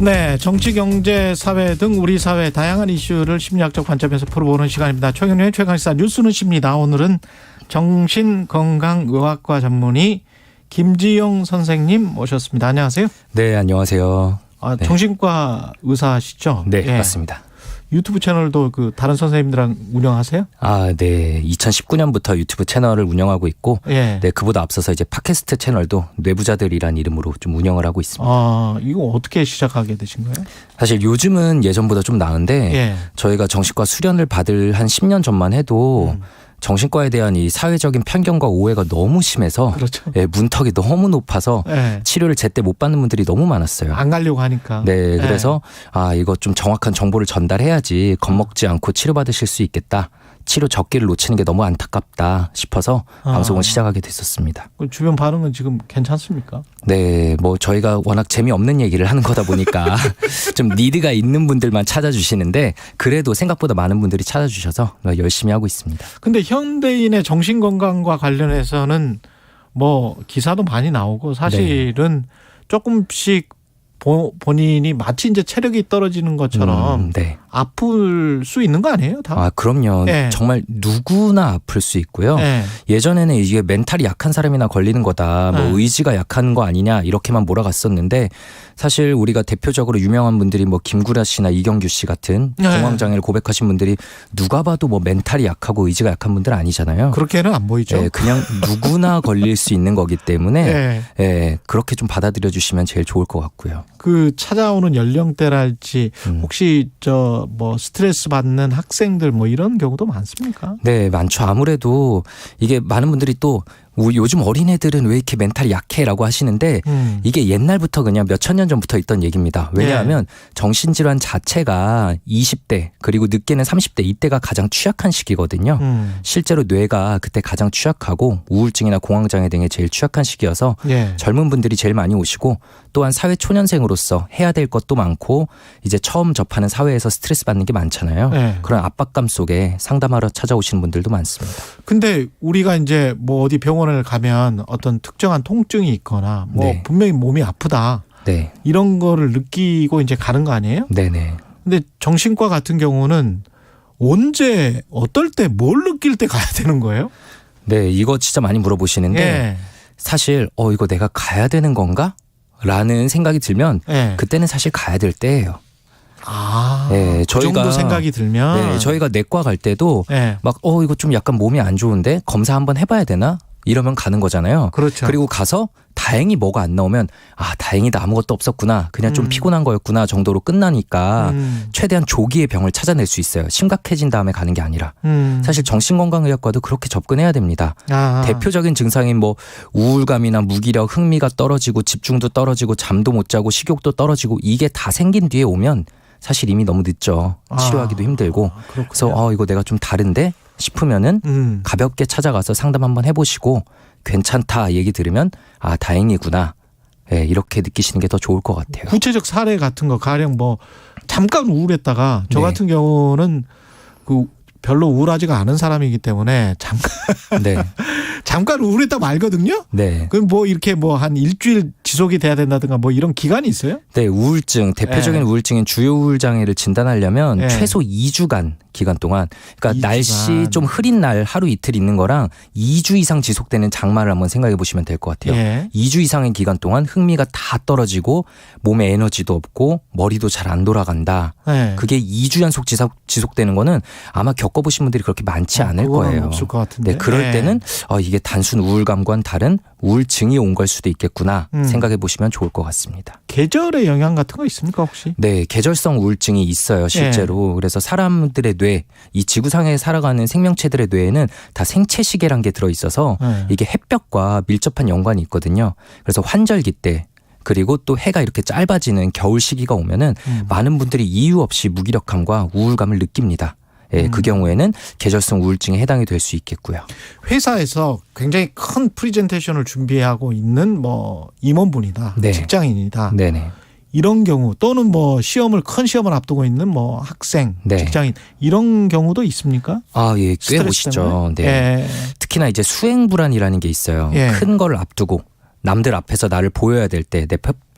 네, 정치, 경제, 사회 등 우리 사회 다양한 이슈를 심리학적 관점에서 풀어보는 시간입니다. 최경영의 최강시사 뉴스는십니다. 오늘은 정신건강의학과 전문의 김지영 선생님 모셨습니다. 안녕하세요. 네, 안녕하세요. 네. 정신과 의사시죠? 네, 네, 맞습니다. 유튜브 채널도 다른 선생님들랑 운영하세요? 네. 2019년부터 유튜브 채널을 운영하고 있고, 네, 그보다 앞서서 이제 팟캐스트 채널도 뇌부자들이란 이름으로 좀 운영을 하고 있습니다. 이거 어떻게 시작하게 되신 거예요? 사실 요즘은 예전보다 좀 나은데, 저희가 정신과 수련을 받을 한 10년 전만 해도 정신과에 대한 이 사회적인 편견과 오해가 너무 심해서, 그렇죠. 문턱이 너무 높아서 치료를 제때 못 받는 분들이 너무 많았어요. 안 가려고 하니까. 네, 그래서 이거 좀 정확한 정보를 전달해야지 겁먹지 않고 치료받으실 수 있겠다. 치료 적기를 놓치는 게 너무 안타깝다 싶어서 방송을 시작하게 됐었습니다. 주변 반응은 지금 괜찮습니까? 네, 저희가 워낙 재미없는 얘기를 하는 거다 보니까 좀 니드가 있는 분들만 찾아주시는데 그래도 생각보다 많은 분들이 찾아주셔서 열심히 하고 있습니다. 근데 현대인의 정신건강과 관련해서는 기사도 많이 나오고 사실은 조금씩 본인이 마치 이제 체력이 떨어지는 것처럼 아플 수 있는 거 아니에요? 다? 그럼요. 정말 누구나 아플 수 있고요. 예전에는 이게 멘탈이 약한 사람이나 걸리는 거다. 의지가 약한 거 아니냐 이렇게만 몰아갔었는데 사실 우리가 대표적으로 유명한 분들이 김구라 씨나 이경규 씨 같은 공황장애를 고백하신 분들이 누가 봐도 멘탈이 약하고 의지가 약한 분들 아니잖아요. 그렇게는 안 보이죠. 그냥 누구나 걸릴 수 있는 거기 때문에 그렇게 좀 받아들여 주시면 제일 좋을 것 같고요. 찾아오는 연령대랄지 혹시 스트레스 받는 학생들 이런 경우도 많습니까? 네, 많죠. 아무래도 이게 많은 분들이 또 요즘 어린애들은 왜 이렇게 멘탈이 약해라고 하시는데 이게 옛날부터 그냥 몇천 년 전부터 있던 얘기입니다. 왜냐하면 정신질환 자체가 20대 그리고 늦게는 30대 이때가 가장 취약한 시기거든요. 실제로 뇌가 그때 가장 취약하고 우울증이나 공황장애 등에 제일 취약한 시기여서 젊은 분들이 제일 많이 오시고 또한 사회 초년생으로서 해야 될 것도 많고 이제 처음 접하는 사회에서 스트레스 받는 게 많잖아요. 그런 압박감 속에 상담하러 찾아오시는 분들도 많습니다. 근데 우리가 이제 어디 병원을 가면 어떤 특정한 통증이 있거나 분명히 몸이 아프다. 이런 거를 느끼고 이제 가는 거 아니에요? 네네. 근데 정신과 같은 경우는 언제 어떨 때 뭘 느낄 때 가야 되는 거예요? 네, 이거 진짜 많이 물어보시는데 사실 이거 내가 가야 되는 건가? 라는 생각이 들면 그때는 사실 가야 될 때예요. 그 정도 생각이 들면 저희가 내과 갈 때도 이거 좀 약간 몸이 안 좋은데 검사 한번 해봐야 되나? 이러면 가는 거잖아요. 그렇죠. 그리고 가서 다행히 뭐가 안 나오면 다행이다 아무것도 없었구나 그냥 좀 피곤한 거였구나 정도로 끝나니까 최대한 조기에 병을 찾아낼 수 있어요. 심각해진 다음에 가는 게 아니라 사실 정신건강의학과도 그렇게 접근해야 됩니다. 대표적인 증상인 우울감이나 무기력, 흥미가 떨어지고 집중도 떨어지고 잠도 못 자고 식욕도 떨어지고 이게 다 생긴 뒤에 오면 사실 이미 너무 늦죠. 치료하기도 힘들고 그래서 이거 내가 좀 다른데 싶으면은 가볍게 찾아가서 상담 한번 해보시고 괜찮다 얘기 들으면 다행이구나 이렇게 느끼시는 게 더 좋을 것 같아요. 구체적 사례 같은 거 가령 잠깐 우울했다가 저 같은 경우는 별로 우울하지가 않은 사람이기 때문에 잠깐 우울했다 말거든요. 그럼 이렇게 한 일주일 지속이 돼야 된다든가 이런 기간이 있어요? 네, 우울증 대표적인 우울증인 주요 우울 장애를 진단하려면 최소 2주간 기간 동안 그러니까 2주간. 날씨 좀 흐린 날 하루 이틀 있는 거랑 2주 이상 지속되는 장마를 한번 생각해 보시면 될 것 같아요. 2주 이상의 기간 동안 흥미가 다 떨어지고 몸에 에너지도 없고 머리도 잘 안 돌아간다. 그게 2주 연속 지속되는 거는 아마 겪어보신 분들이 그렇게 많지 않을 거예요. 없을 것 같은데. 그럴 때는 이게 단순 우울감과는 다른 우울증이 온 걸 수도 있겠구나 생각해 보시면 좋을 것 같습니다. 계절의 영향 같은 거 있습니까 혹시? 네, 계절성 우울증이 있어요 실제로. 그래서 사람들의 뇌, 이 지구상에 살아가는 생명체들의 뇌에는 다 생체시계란 게 들어있어서 이게 햇볕과 밀접한 연관이 있거든요. 그래서 환절기 때 그리고 또 해가 이렇게 짧아지는 겨울 시기가 오면은 많은 분들이 이유 없이 무기력함과 우울감을 느낍니다. 그 경우에는 계절성 우울증에 해당이 될 수 있겠고요. 회사에서 굉장히 큰 프리젠테이션을 준비하고 있는 임원분이다. 직장인이다. 이런 경우 또는 큰 시험을 앞두고 있는 학생, 직장인 이런 경우도 있습니까? 예, 꽤 보시죠. 특히나 이제 수행 불안이라는 게 있어요. 큰 걸 앞두고 남들 앞에서 나를 보여야 될 때,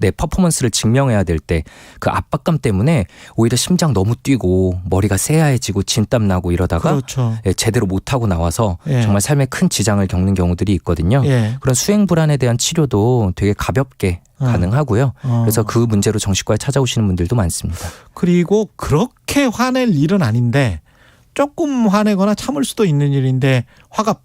내 퍼포먼스를 증명해야 될 때 그 압박감 때문에 오히려 심장 너무 뛰고 머리가 새하얘지고 진땀 나고 이러다가 그렇죠. 제대로 못하고 나와서 예. 정말 삶에 큰 지장을 겪는 경우들이 있거든요. 예. 그런 수행 불안에 대한 치료도 되게 가볍게 가능하고요. 그래서 그 문제로 정신과에 찾아오시는 분들도 많습니다. 그리고 그렇게 화낼 일은 아닌데 조금 화내거나 참을 수도 있는 일인데 화가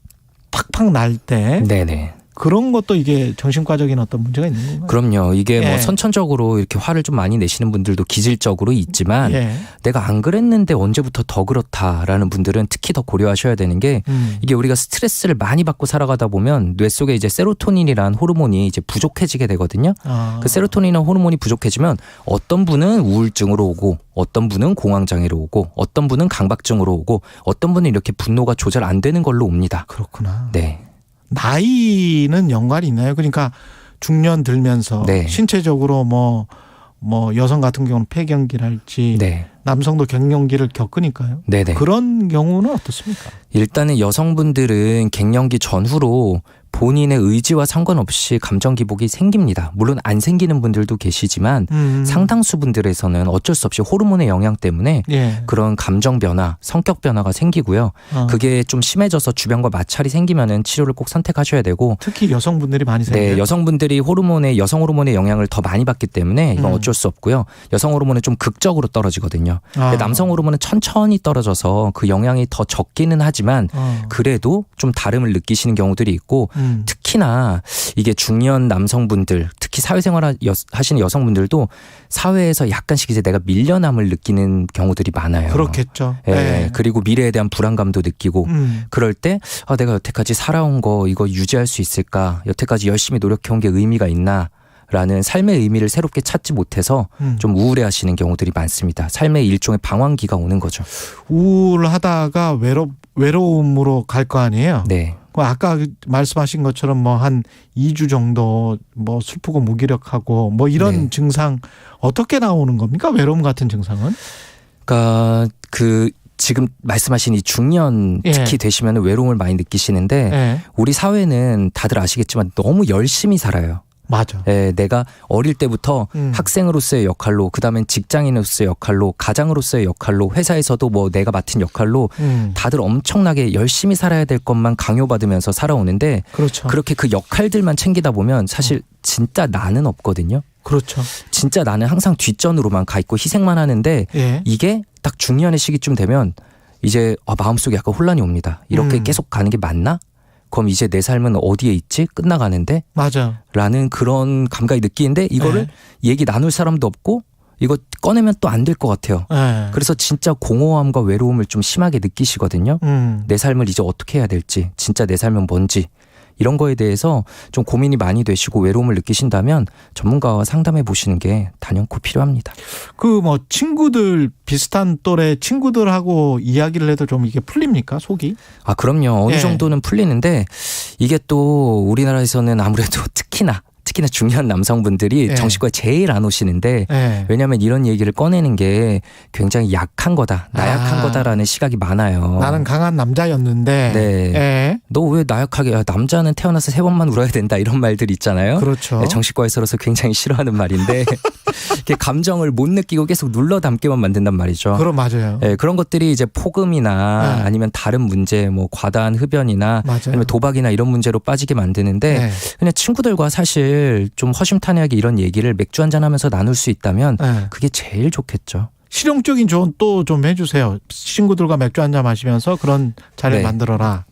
팍팍 날 때 네네. 그런 것도 이게 정신과적인 어떤 문제가 있는 건가요? 그럼요. 이게 뭐 예. 선천적으로 이렇게 화를 좀 많이 내시는 분들도 기질적으로 있지만 예. 내가 안 그랬는데 언제부터 더 그렇다라는 분들은 특히 더 고려하셔야 되는 게 이게 우리가 스트레스를 많이 받고 살아가다 보면 뇌 속에 이제 세로토닌이라는 호르몬이 이제 부족해지게 되거든요. 그 세로토닌이라는 호르몬이 부족해지면 어떤 분은 우울증으로 오고 어떤 분은 공황장애로 오고 어떤 분은 강박증으로 오고 어떤 분은 이렇게 분노가 조절 안 되는 걸로 옵니다. 그렇구나. 네. 나이는 연관이 있나요? 그러니까 중년 들면서 네. 신체적으로 뭐 여성 같은 경우는 폐경기랄지 네. 남성도 갱년기를 겪으니까요. 네네. 그런 경우는 어떻습니까? 일단은 여성분들은 갱년기 전후로 본인의 의지와 상관없이 감정 기복이 생깁니다. 물론 안 생기는 분들도 계시지만 상당수 분들에서는 어쩔 수 없이 호르몬의 영향 때문에 예. 그런 감정 변화, 성격 변화가 생기고요. 그게 좀 심해져서 주변과 마찰이 생기면은 치료를 꼭 선택하셔야 되고 특히 여성분들이 많이 생겨요. 네, 여성분들이 여성 호르몬의 영향을 더 많이 받기 때문에 이건 어쩔 수 없고요. 여성 호르몬은 좀 극적으로 떨어지거든요. 근데 남성 호르몬은 천천히 떨어져서 그 영향이 더 적기는 하지만 그래도 좀 다름을 느끼시는 경우들이 있고 특히나 이게 중년 남성분들, 특히 사회생활 하시는 여성분들도 사회에서 약간씩 이제 내가 밀려남을 느끼는 경우들이 많아요. 그렇겠죠. 예, 네. 그리고 미래에 대한 불안감도 느끼고 그럴 때 내가 여태까지 살아온 거 이거 유지할 수 있을까? 여태까지 열심히 노력해온 게 의미가 있나? 라는 삶의 의미를 새롭게 찾지 못해서 좀 우울해하시는 경우들이 많습니다. 삶의 일종의 방황기가 오는 거죠. 우울하다가 외로움으로 갈 거 아니에요. 네. 아까 말씀하신 것처럼 뭐 한 2주 정도 뭐 슬프고 무기력하고 뭐 이런 네. 증상 어떻게 나오는 겁니까? 외로움 같은 증상은? 그러니까 지금 말씀하신 이 중년 특히 되시면 외로움을 많이 느끼시는데 우리 사회는 다들 아시겠지만 너무 열심히 살아요. 맞아. 예, 내가 어릴 때부터 학생으로서의 역할로, 그다음엔 직장인으로서의 역할로, 가장으로서의 역할로, 회사에서도 뭐 내가 맡은 역할로 다들 엄청나게 열심히 살아야 될 것만 강요받으면서 살아오는데 그렇죠. 그렇게 그 역할들만 챙기다 보면 사실 진짜 나는 없거든요. 그렇죠. 진짜 나는 항상 뒷전으로만 가 있고 희생만 하는데 이게 딱 중년의 시기쯤 되면 이제 마음속에 약간 혼란이 옵니다. 이렇게 계속 가는 게 맞나? 그럼 이제 내 삶은 어디에 있지? 끝나가는데? 맞아. 라는 그런 감각이 느끼는데 이거를 얘기 나눌 사람도 없고 이거 꺼내면 또 안 될 것 같아요. 그래서 진짜 공허함과 외로움을 좀 심하게 느끼시거든요. 내 삶을 이제 어떻게 해야 될지, 진짜 내 삶은 뭔지 이런 거에 대해서 좀 고민이 많이 되시고 외로움을 느끼신다면 전문가와 상담해 보시는 게 단연코 필요합니다. 그 뭐 친구들 비슷한 또래 친구들하고 이야기를 해도 좀 이게 풀립니까? 속이? 그럼요. 어느 정도는 풀리는데 이게 또 우리나라에서는 아무래도 특히나 중년 남성분들이 정신과에 제일 안 오시는데 왜냐하면 이런 얘기를 꺼내는 게 굉장히 약한 거다. 나약한 거다라는 시각이 많아요. 나는 강한 남자였는데 네. 너 왜 나약하게 남자는 태어나서 3번만 울어야 된다 이런 말들 있잖아요. 그렇죠. 정신과에서로서 굉장히 싫어하는 말인데 이렇게 감정을 못 느끼고 계속 눌러 담게만 만든단 말이죠. 그럼 맞아요. 네, 그런 것들이 이제 폭음이나 아니면 다른 문제 뭐 과다한 흡연이나 아니면 도박이나 이런 문제로 빠지게 만드는데 그냥 친구들과 사실 좀 허심탄회하게 이런 얘기를 맥주 한잔 하면서 나눌 수 있다면 그게 제일 좋겠죠. 실용적인 조언 또 좀 해주세요. 친구들과 맥주 한잔 마시면서 그런 자리를 만들어라.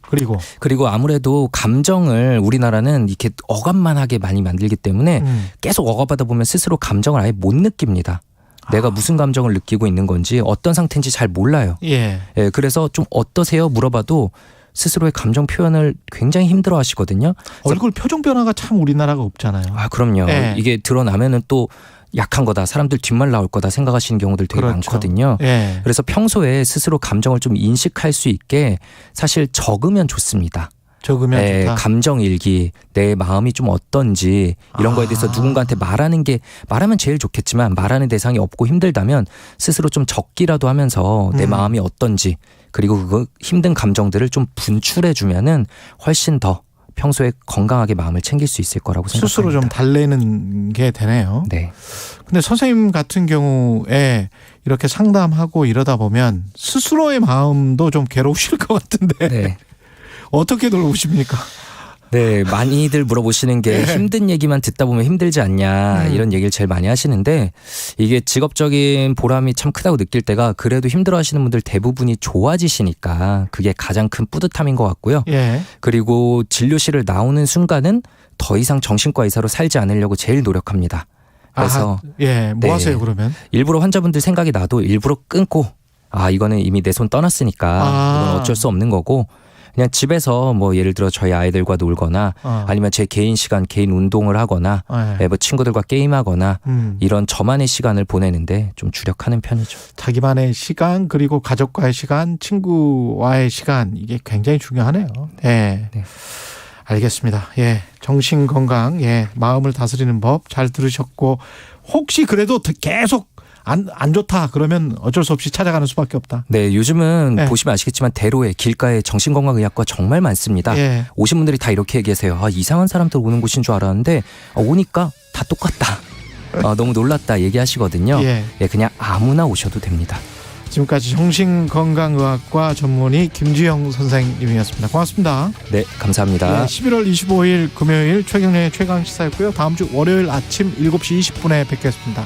그리고 아무래도 감정을 우리나라는 이렇게 억압만하게 많이 만들기 때문에 계속 억압하다 보면 스스로 감정을 아예 못 느낍니다. 내가 무슨 감정을 느끼고 있는 건지 어떤 상태인지 잘 몰라요. 그래서 좀 어떠세요? 물어봐도 스스로의 감정 표현을 굉장히 힘들어 하시거든요. 얼굴 표정 변화가 참 우리나라가 없잖아요. 그럼요. 이게 드러나면은 또 약한 거다. 사람들 뒷말 나올 거다 생각하시는 경우들 되게 많거든요. 그래서 평소에 스스로 감정을 좀 인식할 수 있게 사실 적으면 좋습니다. 적으면 좋다. 감정 일기, 내 마음이 좀 어떤지 이런 거에 대해서 누군가한테 말하면 제일 좋겠지만 말하는 대상이 없고 힘들다면 스스로 좀 적기라도 하면서 내 마음이 어떤지 그리고 그 힘든 감정들을 좀 분출해 주면은 훨씬 더 평소에 건강하게 마음을 챙길 수 있을 거라고 생각합니다. 스스로 좀 달래는 게 되네요. 네. 근데 선생님 같은 경우에 이렇게 상담하고 이러다 보면 스스로의 마음도 좀 괴로우실 것 같은데 네. 어떻게 돌보십니까? 네, 많이들 물어보시는 게 네. 힘든 얘기만 듣다 보면 힘들지 않냐 이런 얘기를 제일 많이 하시는데 이게 직업적인 보람이 참 크다고 느낄 때가 그래도 힘들어하시는 분들 대부분이 좋아지시니까 그게 가장 큰 뿌듯함인 것 같고요. 예. 그리고 진료실을 나오는 순간은 더 이상 정신과 의사로 살지 않으려고 제일 노력합니다. 그래서 예, 뭐 네. 하세요 그러면? 일부러 환자분들 생각이 나도 일부러 끊고 이거는 이미 내 손 떠났으니까 이건 어쩔 수 없는 거고 그냥 집에서 뭐 예를 들어 저희 아이들과 놀거나 아니면 제 개인 시간, 개인 운동을 하거나 뭐 친구들과 게임하거나 이런 저만의 시간을 보내는데 좀 주력하는 편이죠. 자기만의 시간 그리고 가족과의 시간, 친구와의 시간 이게 굉장히 중요하네요. 네. 네. 알겠습니다. 예, 정신 건강, 예, 마음을 다스리는 법 잘 들으셨고 혹시 그래도 계속 안 좋다 그러면 어쩔 수 없이 찾아가는 수밖에 없다. 네, 요즘은 네. 보시면 아시겠지만 대로에 길가에 정신건강의학과 정말 많습니다. 예. 오신 분들이 다 이렇게 얘기하세요. 이상한 사람들 오는 곳인 줄 알았는데 오니까 다 똑같다. 너무 놀랐다 얘기하시거든요. 예. 예, 그냥 아무나 오셔도 됩니다. 지금까지 정신건강의학과 전문의 김주영 선생님이었습니다. 고맙습니다. 네, 감사합니다. 네, 11월 25일 금요일 최경련의 최강시사였고요. 다음 주 월요일 아침 7시 20분에 뵙겠습니다.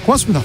고맙습니다.